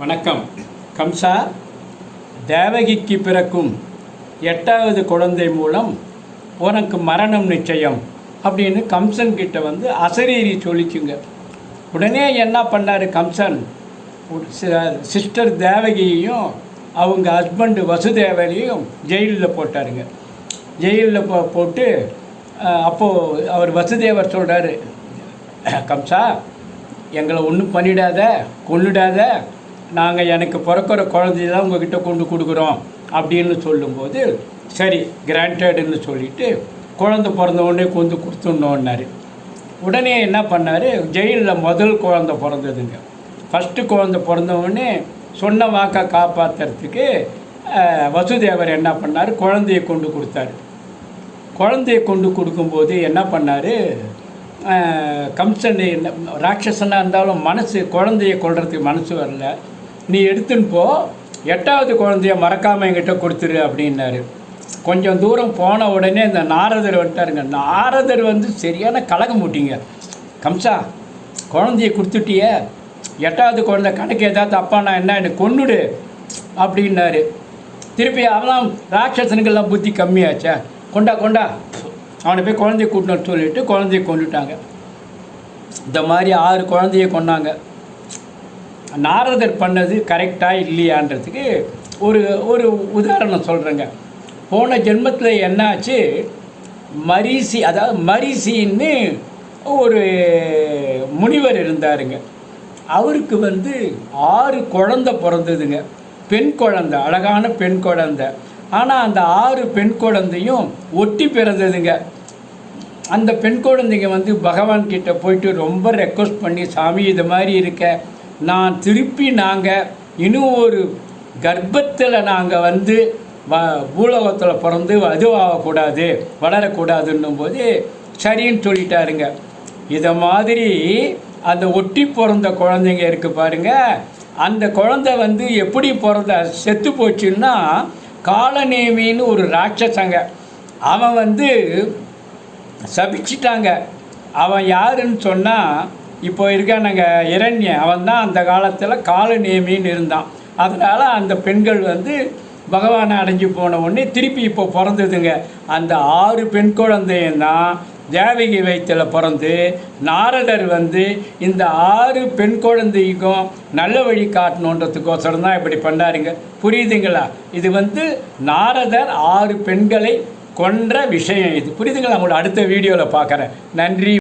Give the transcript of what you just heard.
வணக்கம். கம்சா, தேவகிக்கு பிறக்கும் 8வது குழந்தை மூலம் உனக்கு மரணம் நிச்சயம் அப்படின்னு கம்சன் கிட்ட அசரீரி சொல்லிச்சுங்க. உடனே என்ன பண்ணார் கம்சன், சிஸ்டர் தேவகியையும் அவங்க ஹஸ்பண்டு வசுதேவரையும் ஜெயிலில் போட்டாருங்க. ஜெயிலில் போட்டு அப்போது அவர் வசுதேவர் சொல்கிறாரு, கம்சா எங்களை ஒன்றும் பண்ணிடாத, கொன்னுடாத, நாங்கள் எனக்கு பிறக்கிற குழந்தையெல்லாம் உங்ககிட்ட கொண்டு கொடுக்குறோம் அப்படின்னு சொல்லும்போது சரி கிராண்டடுன்னு சொல்லிவிட்டு குழந்தை பிறந்தவுடனே கொண்டு கொடுத்துடணுன்னாரு. உடனே என்ன பண்ணார், ஜெயிலில் முதல் குழந்தை பிறந்ததுங்க. ஃபஸ்ட்டு குழந்தை பிறந்தவுடனே சொன்ன வாக்கை காப்பாற்றுறதுக்கு வசுதேவர் என்ன பண்ணார், குழந்தையை கொண்டு கொடுத்தாரு. குழந்தையை கொண்டு கொடுக்கும்போது என்ன பண்ணார், கம்சன் ராட்சசனாக இருந்தாலும் குழந்தையை கொள்றதுக்கு மனசு வரல. நீ எடுத்துன்னு போ, 8வது குழந்தைய மறக்காமல் என்கிட்ட கொடுத்துரு அப்படின்னாரு. கொஞ்சம் தூரம் போன உடனே இந்த நாரதர் வந்துட்டாருங்க. நாரதர் சரியான கலகம் மூட்டிங்க. கம்சா குழந்தைய கொடுத்துட்டிய, 8வது குழந்தை கணக்கு ஏதாவது தப்பானா என்ன, எனக்கு கொன்னுடு அப்படின்னாரு. திருப்பி அவெல்லாம் ராட்சசனுக்கெல்லாம் புத்தி கம்மியாச்சா, கொண்டா அவனை போய் குழந்தைய கூட்டணும்னு சொல்லிவிட்டு குழந்தைய கொண்டுட்டாங்க. இந்த மாதிரி 6 குழந்தைய கொண்டாங்க. நாரதர் பண்ணது கரெக்டாக இல்லையான்றதுக்கு ஒரு உதாரணம் சொல்கிறேங்க. போன ஜென்மத்தில் என்னாச்சு, மரிசின்னு ஒரு முனிவர் இருந்தாருங்க. அவருக்கு 6 குழந்தை பிறந்ததுங்க. பெண் குழந்தை, அழகான பெண் குழந்தை. ஆனால் அந்த 6 பெண் குழந்தையும் ஒட்டி பிறந்ததுங்க. அந்த பெண் குழந்தைங்க பகவான் கிட்ட போயிட்டு ரொம்ப ரெக்வஸ்ட் பண்ணி, சாமி இது மாதிரி இருக்க, நான் திருப்பி நாங்கள் இன்னும் ஒரு கர்ப்பத்தில் நாங்கள் பூலோகத்தில் பிறந்து அதுவாகக்கூடாது, வளரக்கூடாதுன்னும் போது சரின்னு சொல்லிட்டாருங்க. இதை மாதிரி அந்த ஒட்டி பிறந்த குழந்தைங்க இருக்குது பாருங்கள், அந்த குழந்தை எப்படி பிறந்த செத்து போச்சுன்னா, காலநேமின்னு ஒரு ராட்சசங்க, அவன் சபிச்சிட்டாங்க. அவன் யாருன்னு சொன்னால், இப்போ இருக்கானுங்க இரண்யன், அவன் தான் அந்த காலத்தில் காலநேமின்னு இருந்தான். அதனால் அந்த பெண்கள் பகவானை அடைஞ்சு போன உடனே திருப்பி இப்போ பிறந்ததுங்க. அந்த 6 பெண் குழந்தையும் தான் தேவகி வயிற்றில் பிறந்து நாரதர் இந்த 6 பெண் குழந்தைக்கும் நல்ல வழி காட்டணுன்றதுக்கோசரம் தான் இப்படி பண்ணாருங்க. புரியுதுங்களா? இது நாரதர் 6 பெண்களை கொன்ற விஷயம். இது புரியுதுங்களா? உங்களை அடுத்த வீடியோவில் பார்க்குறேன். நன்றி.